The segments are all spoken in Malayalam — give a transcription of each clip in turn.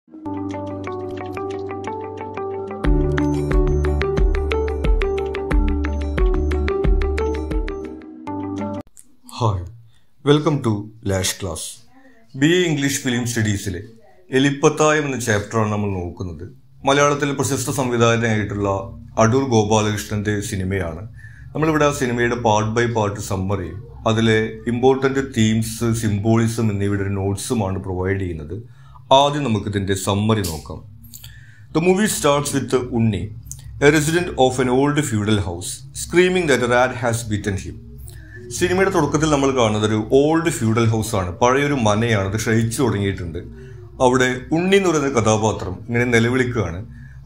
Hi, welcome to Lash class. BA English film സ്റ്റഡീസിലെ എലിപ്പത്തായം എന്ന ചാപ്റ്ററാണ് നമ്മൾ നോക്കുന്നത്. മലയാളത്തിലെ പ്രശസ്ത സംവിധായകനായിട്ടുള്ള അടൂർ ഗോപാലകൃഷ്ണന്റെ സിനിമയാണ്. നമ്മളിവിടെ ആ സിനിമയുടെ പാർട്ട് ബൈ പാർട്ട് സമ്മറിയും അതിലെ ഇമ്പോർട്ടൻ്റ് തീംസ്, സിംബോളിസം എന്നിവയുടെ നോട്ട്സുമാണ് പ്രൊവൈഡ് ചെയ്യുന്നത്. ആദ്യം നമുക്കിതിൻ്റെ സമ്മറി നോക്കാം. The movie starts with Unni, a resident of an old feudal house, screaming that a rat has bitten him. സിനിമയുടെ തുടക്കത്തിൽ നമ്മൾ കാണുന്നത് ഒരു ഓൾഡ് ഫ്യൂഡൽ ഹൗസ് ആണ്. പഴയൊരു മനയാണ്, അത് ക്ഷയിച്ചു തുടങ്ങിയിട്ടുണ്ട്. അവിടെ ഉണ്ണി എന്ന് പറയുന്ന കഥാപാത്രം ഇങ്ങനെ നിലവിളിക്കുകയാണ്.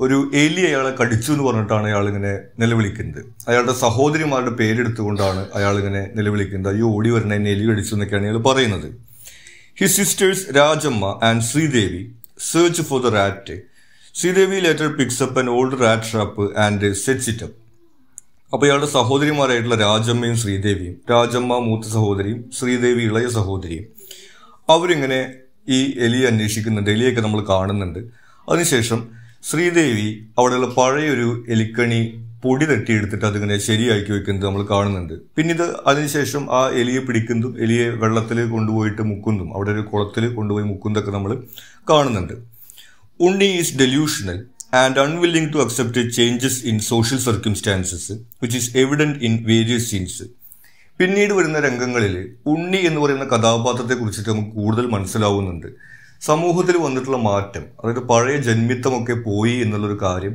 ഒരു എലി അയാളെ കടിച്ചു എന്ന് പറഞ്ഞിട്ടാണ് അയാൾ ഇങ്ങനെ നിലവിളിക്കുന്നത്. അയാളുടെ സഹോദരിമാരുടെ പേരെടുത്തുകൊണ്ടാണ് അയാൾ ഇങ്ങനെ നിലവിളിക്കുന്നത്. അയ്യോ, ഓടി വരണ എന്നെ എലി കടിച്ചു എന്നൊക്കെയാണ് അയാൾ പറയുന്നത്. His sisters Rajamma and Sreedevi search for the rat. Sreedevi later picks up an old rat trap and sets it up. അപ്പോൾ ഇയാളുടെ സഹോദരിമാരായിട്ടുള്ള രാജമ്മയും ശ്രീദേവിയും, രാജമ്മ മൂത്ത സഹോദരിയും ശ്രീദേവി ഇളയ സഹോദരിയും, അവരിങ്ങനെ ഈ എലിയെ അന്വേഷിക്കുന്നുണ്ട്. എലിയൊക്കെ നമ്മൾ കാണുന്നുണ്ട്. അതിനുശേഷം ശ്രീദേവി അവിടെയുള്ള പഴയൊരു എലിക്കണി പൊടി തട്ടിയെടുത്തിട്ട് അതിങ്ങനെ ശരിയാക്കി വെക്കുന്നത് നമ്മൾ കാണുന്നുണ്ട്. പിന്നീട് അതിനുശേഷം ആ എലിയെ പിടിക്കുന്നതും എലിയെ വെള്ളത്തിൽ കൊണ്ടുപോയിട്ട് മുക്കുന്നതും അവിടെ ഒരു കുളത്തിൽ കൊണ്ടുപോയി മുക്കുന്നതൊക്കെ നമ്മൾ കാണുന്നുണ്ട്. Unni is delusional and unwilling to accept changes in social circumstances, which is evident in various scenes. പിന്നീട് വരുന്ന രംഗങ്ങളിൽ ഉണ്ണി എന്ന് പറയുന്ന കഥാപാത്രത്തെ കുറിച്ചിട്ട് നമുക്ക് കൂടുതൽ മനസ്സിലാവുന്നുണ്ട്. സമൂഹത്തിൽ വന്നിട്ടുള്ള മാറ്റം, അതായത് പഴയ ജന്മിത്തമൊക്കെ പോയി എന്നുള്ളൊരു കാര്യം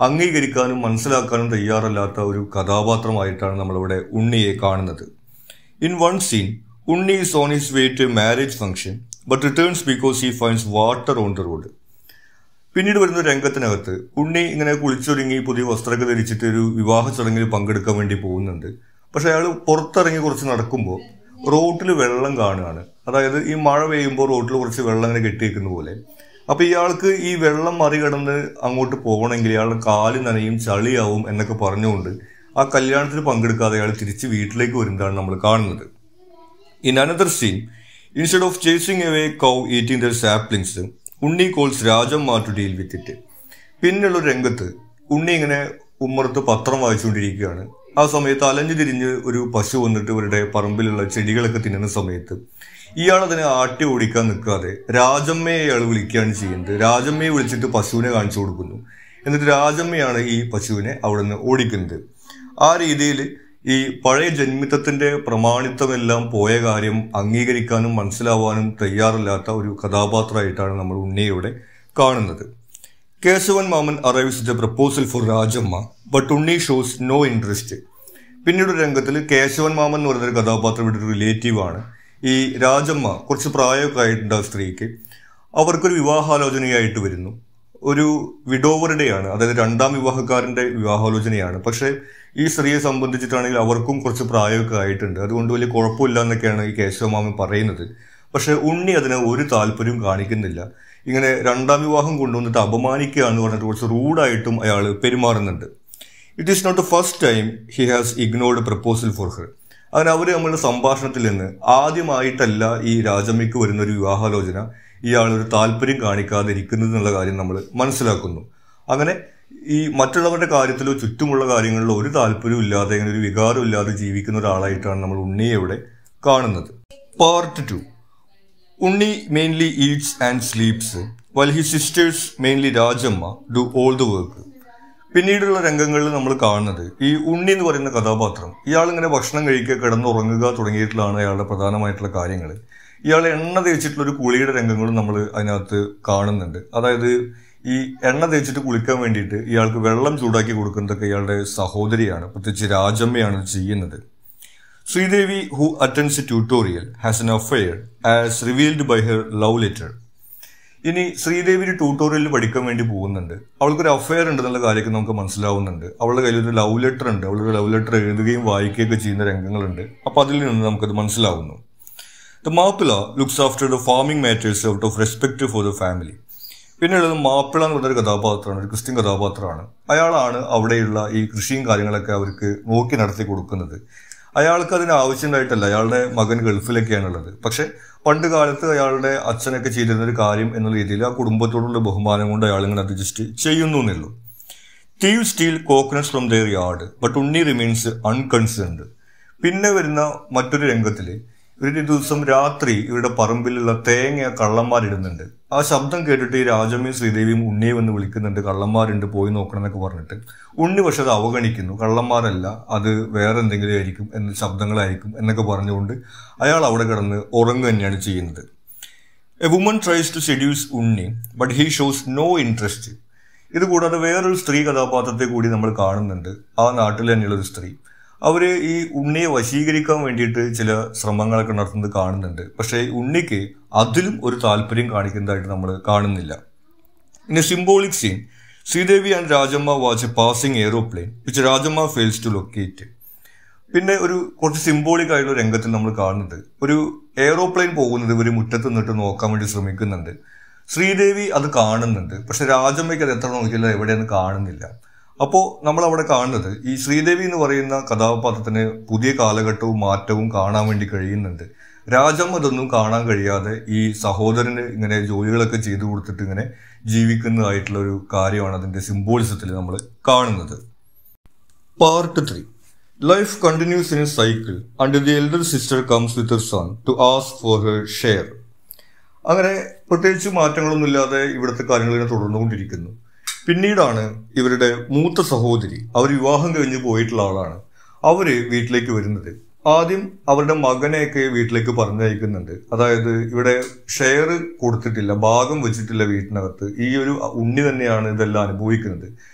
അംഗീകരിക്കാനും മനസ്സിലാക്കാനും തയ്യാറല്ലാത്ത ഒരു കഥാപാത്രമായിട്ടാണ് നമ്മളിവിടെ ഉണ്ണിയെ കാണുന്നത്. In one scene Unni is on his way to a marriage function but returns because he finds water on the road. പിന്നീട് വരുന്ന രംഗത്തിനകത്ത് ഉണ്ണി ഇങ്ങനെ കുളിച്ചൊരുങ്ങി പുതിയ വസ്ത്രമൊക്കെ ധരിച്ചിട്ട് ഒരു വിവാഹ ചടങ്ങിൽ പങ്കെടുക്കാൻ വേണ്ടി പോകുന്നുണ്ട്. പക്ഷെ അയാൾ പുറത്തിറങ്ങി കുറച്ച് നടക്കുമ്പോൾ റോട്ടിൽ വെള്ളം കാണുകയാണ്. അതായത് ഈ മഴ പെയ്യുമ്പോൾ റോട്ടിൽ കുറച്ച് വെള്ളം ഇങ്ങനെ കെട്ടിവെക്കുന്ന പോലെ. അപ്പോൾ ഇയാൾക്ക് ഈ വെള്ളം മറികടന്ന് അങ്ങോട്ട് പോകണമെങ്കിൽ ഇയാളുടെ കാല് നനയും, ചളിയാവും എന്നൊക്കെ പറഞ്ഞുകൊണ്ട് ആ കല്യാണത്തിന് പങ്കെടുക്കാതെ അയാൾ തിരിച്ച് വീട്ടിലേക്ക് വരുന്നതാണ് നമ്മൾ കാണുന്നത്. In another scene, instead of chasing away cow eating their saplings, Unni calls Rajamma to deal with it. പിന്നെയുള്ളൊരു രംഗത്ത് ഉണ്ണി ഇങ്ങനെ ഉമ്മറത്ത് പത്രം വായിച്ചുകൊണ്ടിരിക്കുകയാണ്. ആ സമയത്ത് അലഞ്ഞു തിരിഞ്ഞ് ഒരു പശു വന്നിട്ട് ഇവരുടെ പറമ്പിലുള്ള ചെടികളൊക്കെ തിന്നുന്ന സമയത്ത് ഇയാളതിനെ ആട്ടി ഓടിക്കാൻ നിൽക്കാതെ രാജമ്മയെ അയാൾ വിളിക്കുകയാണ് ചെയ്യുന്നത്. രാജമ്മയെ വിളിച്ചിട്ട് പശുവിനെ കാണിച്ചു കൊടുക്കുന്നു. എന്നിട്ട് രാജമ്മയാണ് ഈ പശുവിനെ അവിടെ നിന്ന് ഓടിക്കുന്നത്. ആ രീതിയിൽ ഈ പഴയ ജന്മിത്തത്തിന്റെ പ്രമാണിത്വമെല്ലാം പോയ കാര്യം അംഗീകരിക്കാനും മനസ്സിലാവാനും തയ്യാറില്ലാത്ത ഒരു കഥാപാത്രമായിട്ടാണ് നമ്മൾ ഉണ്ണിയുടെ കാണുന്നത്. കേശവൻ മാമൻ arrives with a proposal for Rajamma but Unni shows no interest. പിന്നീട് രംഗത്തിൽ കേശവൻ മാമൻ എന്ന് പറയുന്നൊരു കഥാപാത്രം ഇവിടെ ഒരു റിലേറ്റീവാണ്. ഈ രാജമ്മ കുറച്ച് പ്രായമൊക്കെ ആയിട്ടുണ്ട് ആ സ്ത്രീക്ക്. അവർക്കൊരു വിവാഹാലോചനയായിട്ട് വരുന്നു. ഒരു വിഡോവറുടെയാണ്, അതായത് രണ്ടാം വിവാഹക്കാരന്റെ വിവാഹാലോചനയാണ്. പക്ഷെ ഈ സ്ത്രീയെ സംബന്ധിച്ചിട്ടാണെങ്കിൽ അവർക്കും കുറച്ച് പ്രായമൊക്കെ ആയിട്ടുണ്ട്. അതുകൊണ്ട് വലിയ കുഴപ്പമില്ല എന്നൊക്കെയാണ് ഈ കേശവമാമൻ പറയുന്നത്. പക്ഷെ ഉണ്ണി അതിന് ഒരു താല്പര്യവും കാണിക്കുന്നില്ല. ഇങ്ങനെ രണ്ടാം വിവാഹം കൊണ്ടുവന്നിട്ട് അപമാനിക്കുകയാണെന്ന് പറഞ്ഞിട്ട് കുറച്ച് റൂഡായിട്ടും അയാൾ പെരുമാറുന്നുണ്ട്. It is not the first time he has ignored proposal for her. അങ്ങനെ അവർ നമ്മളുടെ സംഭാഷണത്തിൽ നിന്ന് ആദ്യമായിട്ടല്ല ഈ രാജമ്മയ്ക്ക് വരുന്നൊരു വിവാഹാലോചന ഇയാൾ ഒരു താല്പര്യം കാണിക്കാതെ ഇരിക്കുന്നത് എന്നുള്ള കാര്യം നമ്മൾ മനസ്സിലാക്കുന്നു. അങ്ങനെ ഈ മറ്റുള്ളവരുടെ കാര്യത്തിലോ ചുറ്റുമുള്ള കാര്യങ്ങളിലോ ഒരു താല്പര്യവും ഇല്ലാതെ, ഇങ്ങനെ ഒരു വികാരം ഇല്ലാതെ ജീവിക്കുന്ന ഒരാളായിട്ടാണ് നമ്മൾ ഉണ്ണിയെ ഇവിടെ കാണുന്നത്. Part 2. Unni mainly Eats and sleeps while his sisters mainly Rajamma do all the work. പിന്നീടുള്ള രംഗങ്ങളിൽ നമ്മൾ കാണുന്നത് ഈ ഉണ്ണി എന്ന് പറയുന്ന കഥാപാത്രം ഇയാളിങ്ങനെ ഭക്ഷണം കഴിക്കുക, കിടന്നുറങ്ങുക തുടങ്ങിയിട്ടുള്ളതാണ് അയാളുടെ പ്രധാനമായിട്ടുള്ള കാര്യങ്ങൾ. ഇയാൾ എണ്ണ തേച്ചിട്ടുള്ളൊരു കുളിയുടെ രംഗങ്ങളും നമ്മൾ അതിനകത്ത് കാണുന്നുണ്ട്. അതായത് ഈ എണ്ണ തേച്ചിട്ട് കുളിക്കാൻ വേണ്ടിയിട്ട് ഇയാൾക്ക് വെള്ളം ചൂടാക്കി കൊടുക്കുന്നതൊക്കെ ഇയാളുടെ സഹോദരിയാണ്, പ്രത്യേകിച്ച് രാജമ്മയാണ് ചെയ്യുന്നത്. Sreedevi, who attends a tutorial, has an affair as revealed by her love letter. ഇനി ശ്രീദേവി ഒരു ട്യൂട്ടോറിയലിൽ പഠിക്കാൻ വേണ്ടി പോകുന്നുണ്ട്. അവൾക്കൊരു അഫെയർ ഉണ്ടെന്നുള്ള കാര്യമൊക്കെ നമുക്ക് മനസ്സിലാവുന്നുണ്ട്. അവളുടെ കയ്യിലൊരു ലവ് ലെറ്റർ ഉണ്ട്. അവളൊരു ലവ് ലെറ്റർ എഴുതുകയും വായിക്കുകയൊക്കെ ചെയ്യുന്ന രംഗങ്ങളുണ്ട്. അപ്പോൾ അതിൽ നിന്ന് നമുക്കത് മനസ്സിലാവുന്നു. The Mappila looks after the farming matters out of respect for the family. പിന്നെയുള്ളത് മാപ്പിള എന്ന് പറഞ്ഞൊരു കഥാപാത്രമാണ്, ഒരു ക്രിസ്ത്യൻ കഥാപാത്രമാണ്. അയാളാണ് അവിടെയുള്ള ഈ കൃഷിയും കാര്യങ്ങളൊക്കെ അവർക്ക് നോക്കി നടത്തി കൊടുക്കുന്നത്. അയാൾക്ക് അതിന് ആവശ്യമുണ്ടായിട്ടല്ല, അയാളുടെ മകൻ ഗൾഫിലൊക്കെയാണുള്ളത്. പക്ഷെ പണ്ട് കാലത്ത് അയാളുടെ അച്ഛനൊക്കെ ചെയ്തിരുന്നൊരു കാര്യം എന്നുള്ള രീതിയിൽ ആ കുടുംബത്തോടുള്ള ബഹുമാനം കൊണ്ട് അയാൾ ഇങ്ങനെ അഡ്ജസ്റ്റ് ചെയ്യുന്നു എന്നുള്ളൂ. Thieves steal coconuts from their yard, but Unni remains unconcerned. പിന്നെ വരുന്ന മറ്റൊരു രംഗത്തിൽ ഒരു ദിവസം രാത്രി ഇവരുടെ പറമ്പിലുള്ള തേങ്ങ കള്ളന്മാരിടുന്നുണ്ട്. ആ ശബ്ദം കേട്ടിട്ട് ഈ രാജമ്മയും ശ്രീദേവിയും ഉണ്ണിയെ വന്ന് വിളിക്കുന്നുണ്ട്, കള്ളന്മാരുണ്ട് പോയി നോക്കണം എന്നൊക്കെ പറഞ്ഞിട്ട്. ഉണ്ണി പക്ഷെ അത് അവഗണിക്കുന്നു, കള്ളന്മാരല്ല, അത് വേറെ എന്തെങ്കിലും ആയിരിക്കും, ശബ്ദങ്ങളായിരിക്കും എന്നൊക്കെ പറഞ്ഞുകൊണ്ട് അയാൾ അവിടെ കിടന്ന് ഉറങ്ങുക തന്നെയാണ് ചെയ്യുന്നത്. A woman tries to seduce Unni but he shows no interest. ഇതുകൂടാതെ വേറൊരു സ്ത്രീ കഥാപാത്രത്തെ കൂടി നമ്മൾ കാണുന്നുണ്ട്, ആ നാട്ടിൽ തന്നെയുള്ള ഒരു സ്ത്രീ. അവര് ഈ ഉണ്ണിയെ വശീകരിക്കാൻ വേണ്ടിയിട്ട് ചില ശ്രമങ്ങളൊക്കെ നടത്തുന്നത് കാണുന്നുണ്ട്. പക്ഷേ ഉണ്ണിക്ക് അതിലും ഒരു താല്പര്യം കാണിക്കുന്നതായിട്ട് നമ്മൾ കാണുന്നില്ല. In a symbolic scene, Sreedevi and Rajamma watch a passing aeroplane which Rajamma fails to locate. പിന്നെ ഒരു കുറച്ച് സിംബോളിക് ആയിട്ടുള്ള രംഗത്തിൽ നമ്മൾ കാണുന്നത് ഒരു എയ്റോപ്ലെയിൻ പോകുന്നത് ഇവർ മുറ്റത്ത് നിന്നിട്ട് നോക്കാൻ വേണ്ടി ശ്രമിക്കുന്നുണ്ട്. ശ്രീദേവി അത് കാണുന്നുണ്ട്, പക്ഷെ രാജമ്മയ്ക്ക് അത് എത്ര നോക്കിയില്ല, എവിടെയൊന്നും കാണുന്നില്ല. അപ്പോൾ നമ്മൾ അവിടെ കാണുന്നത് ഈ ശ്രീദേവി എന്ന് പറയുന്ന കഥാപാത്രത്തിന് പുതിയ കാലഘട്ടവും മാറ്റവും കാണാൻ വേണ്ടി കഴിയുന്നുണ്ട്. രാജമ്മ ഇതൊന്നും കാണാൻ കഴിയാതെ ഈ സഹോദരന് ഇങ്ങനെ ജോലികളൊക്കെ ചെയ്തു കൊടുത്തിട്ട് ഇങ്ങനെ ജീവിക്കുന്നതായിട്ടുള്ള ഒരു കാര്യമാണ് അതിന്റെ സിംബോളിസത്തിൽ നമ്മൾ കാണുന്നത്. Part 3. Life continues in a cycle and the elder sister comes with her son to ask for her share. അങ്ങനെ പ്രത്യേകിച്ച് മാറ്റങ്ങളൊന്നും ഇല്ലാതെ ഇവിടുത്തെ കാര്യങ്ങൾ ഇങ്ങനെ തുടർന്നുകൊണ്ടിരിക്കുന്നു. പിന്നീടാണ് ഇവരുടെ മൂത്ത സഹോദരി, അവർ വിവാഹം കഴിഞ്ഞ് പോയിട്ടുള്ള ആളാണ്, അവര് വീട്ടിലേക്ക് വരുന്നത്. ആദ്യം അവരുടെ മകനെയൊക്കെ വീട്ടിലേക്ക് പറഞ്ഞയക്കുന്നുണ്ട്. അതായത് ഇവിടെ ഷെയർ കൊടുത്തിട്ടില്ല, ഭാഗം വെച്ചിട്ടില്ല വീട്ടിനകത്ത്. ഈ ഒരു ഉണ്ണി തന്നെയാണ് ഇതെല്ലാം അനുഭവിക്കുന്നത്.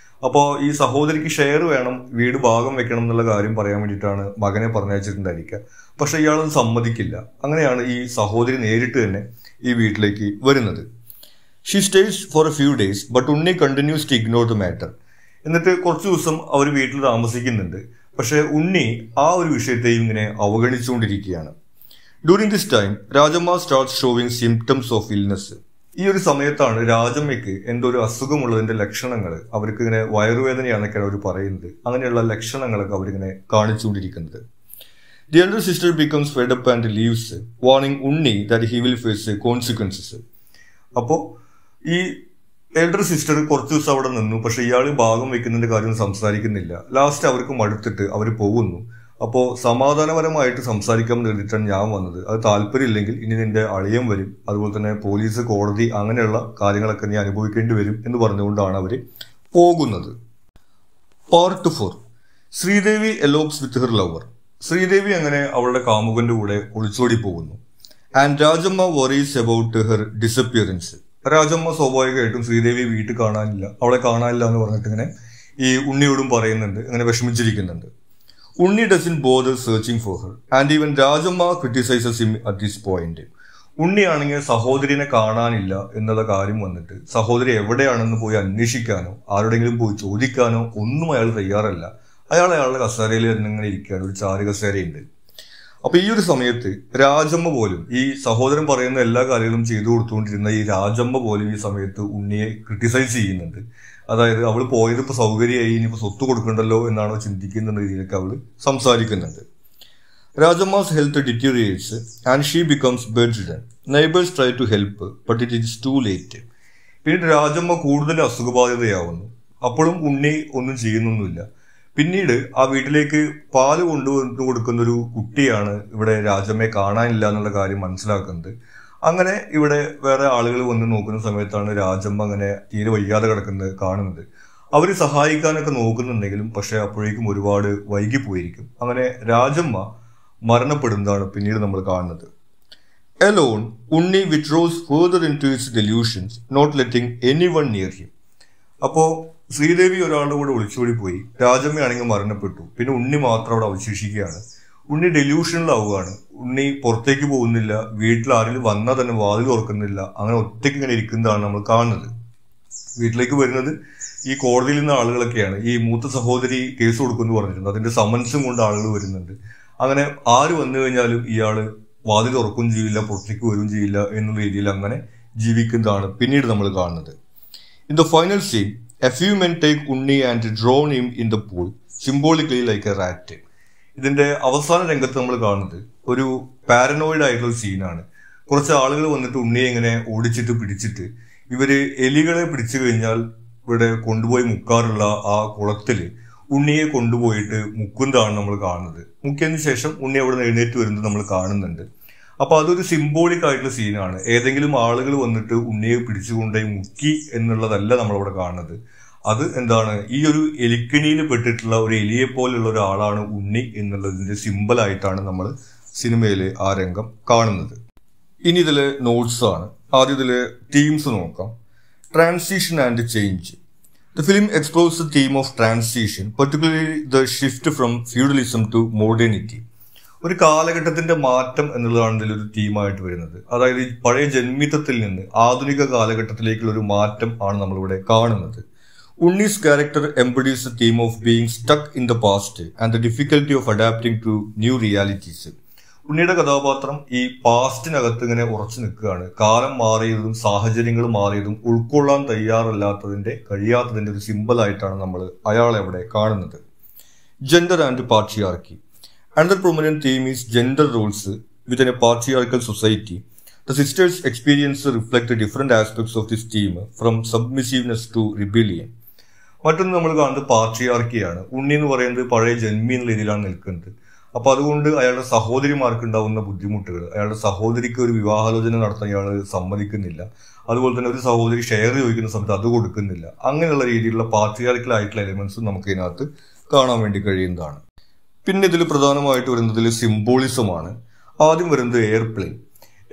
അപ്പോൾ ഈ സഹോദരിക്ക് ഷെയർ വേണം, വീട് ഭാഗം വെക്കണം എന്നുള്ള കാര്യം പറയാൻ വേണ്ടിയിട്ടാണ് മകനെ പറഞ്ഞയച്ചിട്ടുണ്ടായിരിക്കുക. പക്ഷെ ഇയാളത് സമ്മതിക്കില്ല. അങ്ങനെയാണ് ഈ സഹോദരി നേരിട്ട് തന്നെ ഈ വീട്ടിലേക്ക് വരുന്നത്. She stays for a few days but Unni continues to ignore the matter. എന്നിട്ട് കുറച്ച് ദിവസം അവർ വീട്ടിൽ താമസിക്കുന്നുണ്ട്. പക്ഷെ ഉണ്ണി ആ ഒരു വിഷയത്തെയും ഇങ്ങനെ അവഗണിച്ചുകൊണ്ടിരിക്കുകയാണ്. During this time Rajamma starts showing symptoms of illness. ഈ ഒരു സമയത്താണ് രാജമ്മയ്ക്ക് എന്തോ ഒരു അസുഖമുള്ളതിന്റെ ലക്ഷണങ്ങൾ, അവർക്ക് ഇങ്ങനെ വയറുവേദനയാണെന്നൊക്കെയാണ് അവർ പറയുന്നത്. അങ്ങനെയുള്ള ലക്ഷണങ്ങളൊക്കെ അവരിങ്ങനെ കാണിച്ചുകൊണ്ടിരിക്കുന്നത്. The elder sister becomes fed up and leaves, warning Unni that he will face consequences. അപ്പോൾ ഈ എൽഡർ സിസ്റ്റർ കുറച്ച് ദിവസം അവിടെ നിന്നു. പക്ഷെ ഇയാൾ ഭാഗം വെക്കുന്നതിന്റെ കാര്യം സംസാരിക്കുന്നില്ല. ലാസ്റ്റ് അവർക്ക് മടുത്തിട്ട് അവർ പോകുന്നു. അപ്പോൾ സമാധാനപരമായിട്ട് സംസാരിക്കാൻ വേണ്ടിയിട്ടാണ് ഞാൻ വന്നത്, അത് താല്പര്യമില്ലെങ്കിൽ ഇനി നിന്റെ അളിയൻ വരും, അതുപോലെ തന്നെ പോലീസ്, കോടതി, അങ്ങനെയുള്ള കാര്യങ്ങളൊക്കെ നീ അനുഭവിക്കേണ്ടി വരും എന്ന് പറഞ്ഞുകൊണ്ടാണ് അവർ പോകുന്നത്. Part 4. Sridevi elopes with her lover. Sridevi അങ്ങനെ അവളുടെ കാമുകന്റെ കൂടെ ഒളിച്ചോടി പോകുന്നു. And Rajamma worries about her disappearance. Rajamma സ്വാഭാവികമായിട്ടും ശ്രീദേവി വീട്ടിൽ കാണാനില്ല, അവളെ കാണാനില്ല എന്ന് പറഞ്ഞിട്ട് ഇങ്ങനെ ഈ ഉണ്ണിയോടും പറയുന്നുണ്ട്, ഇങ്ങനെ വിഷമിച്ചിരിക്കുന്നുണ്ട്. Unni doesn't bother searching for her and even Rajamma criticises him at this point. ഉണ്ണിയാണെങ്കിൽ സഹോദരിനെ കാണാനില്ല എന്നുള്ള കാര്യം വന്നിട്ട് സഹോദരി എവിടെയാണെന്ന് പോയി അന്വേഷിക്കാനോ ആരോടെങ്കിലും പോയി ചോദിക്കാനോ ഒന്നും അയാൾ തയ്യാറല്ല. അയാളുടെ കസേരയിൽ ഇങ്ങനെ ഇരിക്കുകയാണ്, ഒരു ചാരു കസേരയുണ്ട്. അപ്പൊ ഈ ഒരു സമയത്ത് രാജമ്മ പോലും, ഈ സഹോദരൻ പറയുന്ന എല്ലാ കാര്യങ്ങളും ചെയ്തു കൊടുത്തുകൊണ്ടിരുന്ന ഈ രാജമ്മ പോലും ഈ സമയത്ത് ഉണ്ണിയെ ക്രിട്ടിസൈസ് ചെയ്യുന്നുണ്ട്. അതായത് അവൾ പോയത് ഇപ്പൊ സൗകര്യമായി, ഇനിയിപ്പോ സ്വത്ത് കൊടുക്കണ്ടല്ലോ എന്നാണോ ചിന്തിക്കുന്ന രീതിയിലൊക്കെ അവൾ സംസാരിക്കുന്നുണ്ട്. Rajamma's health deteriorates and she becomes bedridden. Neighbours try to help but it is too late. പിന്നീട് രാജമ്മ കൂടുതൽ അസുഖബാധിതയാവുന്നു. അപ്പോഴും ഉണ്ണി ഒന്നും ചെയ്യുന്നൊന്നുമില്ല. പിന്നീട് ആ വീട്ടിലേക്ക് പാല് കൊണ്ടുവന്നു കൊടുക്കുന്ന ഒരു കുട്ടിയാണ് ഇവിടെ രാജമ്മയെ കാണാനില്ല എന്നുള്ള കാര്യം മനസ്സിലാക്കുന്നത്. അങ്ങനെ ഇവിടെ വേറെ ആളുകൾ വന്ന് നോക്കുന്ന സമയത്താണ് രാജമ്മ അങ്ങനെ തീരെ വയ്യാതെ കിടക്കുന്നത് കാണുന്നത്. അവർ സഹായിക്കാനൊക്കെ നോക്കുന്നുണ്ടെങ്കിലും പക്ഷെ അപ്പോഴേക്കും ഒരുപാട് വൈകിപ്പോയിരിക്കും. അങ്ങനെ രാജമ്മ മരണപ്പെടുന്നതാണ് പിന്നീട് നമ്മൾ കാണുന്നത്. Alone, Unni withdraws further into his delusions, not letting anyone near him. അപ്പോൾ ശ്രീദേവി ഒരാളുടെ കൂടെ ഒളിച്ചോടി പോയി, രാജമ്മയാണെങ്കിൽ മരണപ്പെട്ടു, പിന്നെ ഉണ്ണി മാത്രം അവിടെ അവശേഷിക്കുകയാണ്. ഉണ്ണി ഡെല്യൂഷനിലാവുകയാണ്. ഉണ്ണി പുറത്തേക്ക് പോകുന്നില്ല, വീട്ടിൽ ആരെങ്കിലും വന്നാൽ തന്നെ വാതിൽ തുറക്കുന്നില്ല, അങ്ങനെ ഒറ്റയ്ക്ക് ഇങ്ങനെ ഇരിക്കുന്നതാണ് നമ്മൾ കാണുന്നത്. വീട്ടിലേക്ക് വരുന്നത് ഈ കോടതിയിൽ നിന്ന് ആളുകളൊക്കെയാണ്. ഈ മൂത്ത സഹോദരി കേസ് കൊടുക്കുമെന്ന് പറഞ്ഞിട്ടുണ്ട്, അതിന്റെ സമൻസും കൊണ്ട് ആളുകൾ വരുന്നുണ്ട്. അങ്ങനെ ആര് വന്നു കഴിഞ്ഞാലും ഇയാള് വാതിൽ തുറക്കുകയും ചെയ്യില്ല, പുറത്തേക്ക് വരികയും ചെയ്യില്ല എന്നുള്ള രീതിയിൽ അങ്ങനെ ജീവിക്കുന്നതാണ് പിന്നീട് നമ്മൾ കാണുന്നത്. In the final scene, a few men take Unni and drown him in the pool, symbolically like a rat. ഇതിന്റെ അവസാന രംഗത്ത് നമ്മൾ കാണുന്നത് ഒരു പാരനോയിഡ് ആയിട്ടുള്ള സീനാണ്. കുറച്ച് ആളുകൾ വന്നിട്ട് ഉണ്ണിയെ ഇങ്ങനെ ഓടിച്ചിട്ട് പിടിച്ചിട്ട് ഇവര് എലികളെ പിടിച്ചു കഴിഞ്ഞാൽ ഇവിടെ കൊണ്ടുപോയി മുക്കാറുള്ള ആ കുളത്തില് ഉണ്ണിയെ കൊണ്ടുപോയിട്ട് മുക്കുന്നതാണ് നമ്മൾ കാണുന്നത്. മുക്കിയതിന് ശേഷം ഉണ്ണി അവിടെ നിന്ന് എഴുന്നേറ്റ് വരുന്നത് നമ്മൾ കാണുന്നുണ്ട്. അപ്പൊ അതൊരു സിംബോളിക് ആയിട്ടുള്ള സീനാണ്. ഏതെങ്കിലും ആളുകൾ വന്നിട്ട് ഉണ്ണിയെ പിടിച്ചുകൊണ്ടേ മുക്കി എന്നുള്ളതല്ല നമ്മളവിടെ കാണുന്നത്. അത് എന്താണ്, ഈ ഒരു എലിക്കണിയിൽ പെട്ടിട്ടുള്ള ഒരു എലിയെ പോലുള്ള ഒരാളാണ് ഉണ്ണി എന്നുള്ളതിന്റെ സിമ്പിളായിട്ടാണ് നമ്മൾ സിനിമയിൽ ആ രംഗം കാണുന്നത്. ഇനി ഇതിലെ നോട്ട്സ് ആണ്. ആദ്യം ഇതിലെ തീംസ് നോക്കാം. Transition and change. The film explores the theme of transition, particularly the shift from feudalism to modernity. ഒരു കാലഘട്ടത്തിന്റെ മാറ്റം എന്നുള്ളതാണ് ഇതിലൊരു തീമായിട്ട് വരുന്നത്. അതായത് പഴയ ജന്മിത്വത്തിൽ നിന്ന് ആധുനിക കാലഘട്ടത്തിലേക്കുള്ള ഒരു മാറ്റം ആണ് നമ്മളിവിടെ കാണുന്നത്. ഉണ്ണീസ് character embodies the theme of being stuck in the past and the difficulty of adapting to new realities. ഉണ്ണിയുടെ കഥാപാത്രം ഈ പാസ്റ്റിനകത്ത് ഇങ്ങനെ ഉറച്ചു നിൽക്കുകയാണ്. കാലം മാറിയതും സാഹചര്യങ്ങൾ മാറിയതും ഉൾക്കൊള്ളാൻ കഴിയാത്തതിന്റെ ഒരു സിമ്പിളായിട്ടാണ് നമ്മൾ അയാളെ അവിടെ കാണുന്നത്. Gender and patriarchy. Another prominent theme is gender roles within a patriarchal society. The sisters' experience reflect different aspects of this theme, from submissiveness to rebellion. മറ്റൊന്ന് നമ്മൾ കാണുന്നത് പാട്രിയാർക്കിയാണ്. ഉണ്ണി എന്ന് പറയുന്നത് പഴയ ജന്മി എന്നുള്ള രീതിയിലാണ് നിൽക്കുന്നത്. അപ്പൊ അതുകൊണ്ട് അയാളുടെ സഹോദരിമാർക്ക് ഉണ്ടാവുന്ന ബുദ്ധിമുട്ടുകൾ, അയാളുടെ സഹോദരിക്ക് ഒരു വിവാഹാലോചന നടത്താൻ ഇയാൾ സമ്മതിക്കുന്നില്ല. അതുപോലെ തന്നെ ഒരു സഹോദരി ഷെയർ ചോദിക്കുന്ന സമയത്ത് അത് കൊടുക്കുന്നില്ല. അങ്ങനെയുള്ള രീതിയിലുള്ള പാട്രിയാർക്കൽ ആയിട്ടുള്ള എലിമെന്റ്സും നമുക്ക് ഇതിനകത്ത് കാണാൻ വേണ്ടി കഴിയുന്നതാണ്. പിന്നെ ഇതിൽ പ്രധാനമായിട്ട് വരുന്നതിൽ സിംബോളിസമാണ്. ആദ്യം വരുന്നത് എയർപ്ലെയിൻ.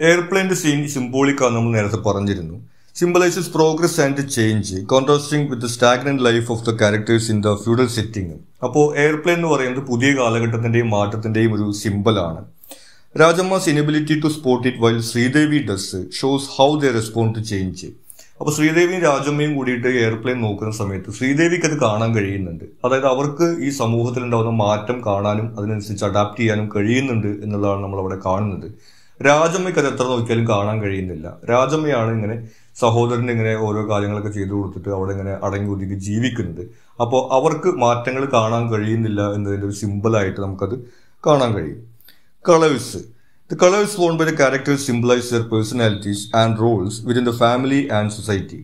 എയർപ്ലെയിന്റെ സീൻ സിംബോളിക്കാണ് നമ്മൾ നേരത്തെ പറഞ്ഞിരുന്നു. Symbolizes progress and change, contrasting with the stagnant life of the characters in the feudal setting. അപ്പോൾ എയർപ്ലെയിൻ എന്ന് പറയുന്നത് പുതിയ കാലഘട്ടത്തിന്റെയും മാറ്റത്തിന്റെയും ഒരു സിമ്പിളാണ്. രാജമ്മ's inability to spot it while Sridevi does shows how they respond to change. അപ്പൊ ശ്രീദേവിയും രാജമ്മയും കൂടിയിട്ട് എയർപ്ലെയിൻ നോക്കുന്ന സമയത്ത് ശ്രീദേവിക്ക് അത് കാണാൻ കഴിയുന്നുണ്ട്. അതായത് അവർക്ക് ഈ സമൂഹത്തിൽ ഉണ്ടാകുന്ന മാറ്റം കാണാനും അതിനനുസരിച്ച് അഡാപ്റ്റ് ചെയ്യാനും കഴിയുന്നുണ്ട് എന്നുള്ളതാണ് നമ്മൾ അവിടെ കാണുന്നത്. രാജമ്മയ്ക്ക് അത് എത്ര നോക്കിയാലും കാണാൻ കഴിയുന്നില്ല. രാജമ്മയാണ് ഇങ്ങനെ സഹോദരന് ഇങ്ങനെ ഓരോ കാര്യങ്ങളൊക്കെ ചെയ്തു കൊടുത്തിട്ട് അവിടെ ഇങ്ങനെ അടങ്ങി ഒതുക്കി ജീവിക്കുന്നത്. അപ്പോൾ അവർക്ക് മാറ്റങ്ങൾ കാണാൻ കഴിയുന്നില്ല എന്നതിന്റെ ഒരു സിമ്പിളായിട്ട് നമുക്കത് കാണാൻ കഴിയും. Colours. The colors worn by the characters symbolize their personalities and roles within the family and society.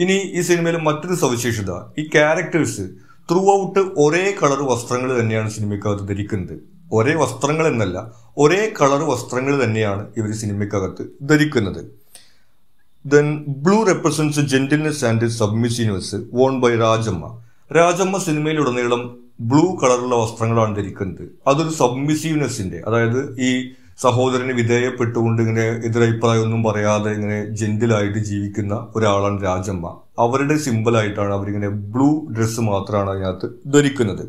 ഇനി ഈ സിനിമയിലെ മറ്റൊരു സവിശേഷത, ഈ ക്യാരക്ടേഴ്സ് ത്രൂ ഔട്ട് ഒരേ കളർ വസ്ത്രങ്ങൾ തന്നെയാണ് സിനിമയ്ക്കകത്ത് ധരിക്കുന്നത്. ഒരേ വസ്ത്രങ്ങൾ എന്നല്ല, ഒരേ കളർ വസ്ത്രങ്ങൾ തന്നെയാണ് ഇവർ സിനിമയ്ക്കകത്ത് ധരിക്കുന്നത്. Then blue represents gentleness and submissiveness worn by Rajamma. Rajamma സിനിമയിലുടനീളം ബ്ലൂ കളറുള്ള വസ്ത്രങ്ങളാണ് ധരിക്കുന്നത്. അതൊരു സബ്മിസീവ്നെസ്സിന്റെ, അതായത് ഈ സഹോദരന് വിധേയപ്പെട്ടുകൊണ്ട് ഇങ്ങനെ എതിരഭിപ്രായം ഒന്നും പറയാതെ ഇങ്ങനെ ജെന്റിലായിട്ട് ജീവിക്കുന്ന ഒരാളാണ് രാജമ്മ. അവരുടെ സിമ്പിളായിട്ടാണ് അവരിങ്ങനെ ബ്ലൂ ഡ്രസ്സ് മാത്രമാണ് അതിനകത്ത് ധരിക്കുന്നത്.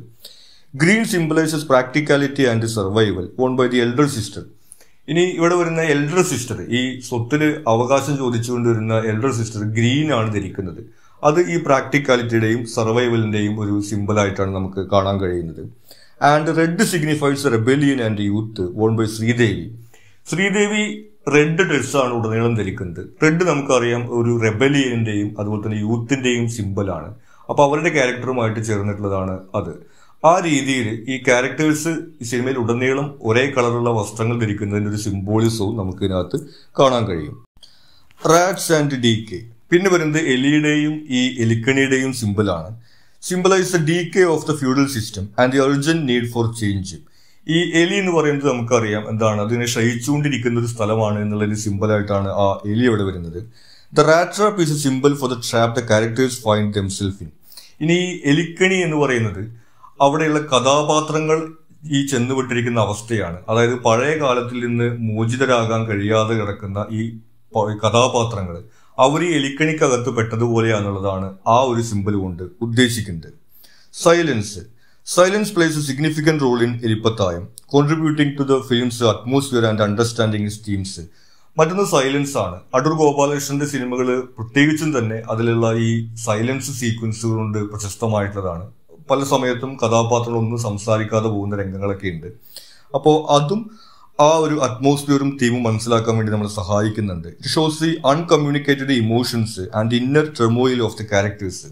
Green symbolises practicality and survival worn by the elder sister. ഇനി ഇവിടെ വരുന്ന എൽഡർ സിസ്റ്റർ, ഈ സ്വത്തിന് അവകാശം ചോദിച്ചുകൊണ്ട് വരുന്ന എൽഡർ സിസ്റ്റർ ഗ്രീൻ ആണ് ധരിക്കുന്നത്. അത് ഈ പ്രാക്ടിക്കാലിറ്റിയുടെയും സർവൈവലിന്റെയും ഒരു സിമ്പിളായിട്ടാണ് നമുക്ക് കാണാൻ കഴിയുന്നത്. And red signifies rebellion and youth worn by Sreedevi. Sreedevi red ഡ്രസ്സാണ് ഉടനീളം ധരിക്കുന്നത്. റെഡ് നമുക്കറിയാം ഒരു റെബലിയന്റെയും അതുപോലെ തന്നെ യൂത്തിന്റെയും സിമ്പിളാണ്. അപ്പൊ അവരുടെ ക്യാരക്ടറുമായിട്ട് ചേർന്നിട്ടുള്ളതാണ് അത്. ആ രീതിയിൽ ഈ ക്യാരക്ടേഴ്സ് ഈ സിനിമയിൽ ഉടനീളം ഒരേ കളറുള്ള വസ്ത്രങ്ങൾ ധരിക്കുന്നതിന്റെ ഒരു സിംബോളിസവും നമുക്ക് ഇതിനകത്ത് കാണാൻ കഴിയും. Rats and decay. പിന്നെ വരുന്നത് എലിയുടെയും ഈ എലിക്കണിയുടെയും സിമ്പിളാണ്. Symbolise the decay of the feudal system and the urgent need for change. ഈ എലി എന്ന് പറയുന്നത് നമുക്കറിയാം എന്താണ്, അതിനെ ക്ഷയിച്ചുകൊണ്ടിരിക്കുന്ന ഒരു സ്ഥലമാണ് എന്നുള്ളൊരു സിമ്പിളായിട്ടാണ് ആ എലി അവിടെ വരുന്നത്. The rat trap is a simple for the trap the characters find themself in. ഇനി ഈ എലിക്കണി എന്ന് പറയുന്നത് അവിടെയുള്ള കഥാപാത്രങ്ങൾ ഈ ചെന്നുവിട്ടിരിക്കുന്ന അവസ്ഥയാണ്. അതായത് പഴയ കാലത്തിൽ നിന്ന് മോചിതരാകാൻ കഴിയാതെ കിടക്കുന്ന ഈ കഥാപാത്രങ്ങൾ അവർ ഈ എലിക്കണിക്കകത്ത് പെട്ടതുപോലെയാണെന്നുള്ളതാണ് ആ ഒരു സിമ്പിൾ കൊണ്ട് ഉദ്ദേശിക്കുന്നത്. Silence. Silence plays a significant role in Elippathayam, contributing to the film's atmosphere and understanding its themes. മറ്റൊന്ന് സൈലൻസ് ആണ്. അടൂർ ഗോപാലകൃഷ്ണന്റെ സിനിമകൾ പ്രത്യേകിച്ചും തന്നെ അതിലുള്ള ഈ സൈലൻസ് സീക്വൻസുകൾ കൊണ്ട് പ്രശസ്തമായിട്ടുള്ളതാണ്. പല സമയത്തും കഥാപാത്രങ്ങളൊന്നും സംസാരിക്കാതെ പോകുന്ന രംഗങ്ങളൊക്കെ ഉണ്ട്. അപ്പോൾ അതും ആ ഒരു അറ്റ്മോസ്ഫിയറും തീമും മനസ്സിലാക്കാൻ വേണ്ടി നമ്മളെ സഹായിക്കുന്നുണ്ട്. It shows the uncommunicated emotions and inner turmoil of the characters.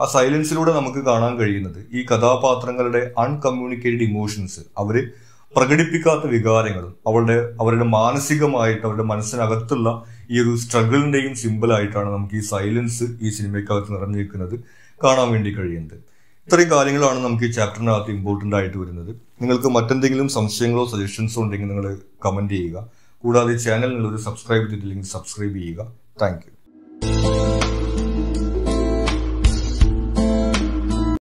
ആ സൈലൻസിലൂടെ നമുക്ക് കാണാൻ കഴിയുന്നത് ഈ കഥാപാത്രങ്ങളുടെ അൺകമ്മ്യൂണിക്കേറ്റഡ് ഇമോഷൻസ്, അവര് പ്രകടിപ്പിക്കാത്ത വികാരങ്ങളും അവരുടെ മാനസികമായിട്ട് അവരുടെ മനസ്സിനകത്തുള്ള ഈ ഒരു സ്ട്രഗിളിന്റെയും സിമ്പിളായിട്ടാണ് നമുക്ക് ഈ സൈലൻസ് ഈ സിനിമയ്ക്കകത്ത് നിറഞ്ഞിരിക്കുന്നത് കാണാൻ വേണ്ടി കഴിയുന്നത്. ഇത്രയും കാര്യങ്ങളാണ് നമുക്ക് ഈ ചാപ്റ്ററിനകത്ത് ഇമ്പോർട്ടൻ്റ് ആയിട്ട് വരുന്നത്. നിങ്ങൾക്ക് മറ്റെന്തെങ്കിലും സംശയങ്ങളോ സജഷൻസോ ഉണ്ടെങ്കിൽ നിങ്ങൾ കമന്റ് ചെയ്യുക. കൂടാതെ ചാനൽ നിങ്ങൾ സബ്സ്ക്രൈബ് ചെയ്തിട്ടില്ലെങ്കിൽ സബ്സ്ക്രൈബ് ചെയ്യുക. Thank you.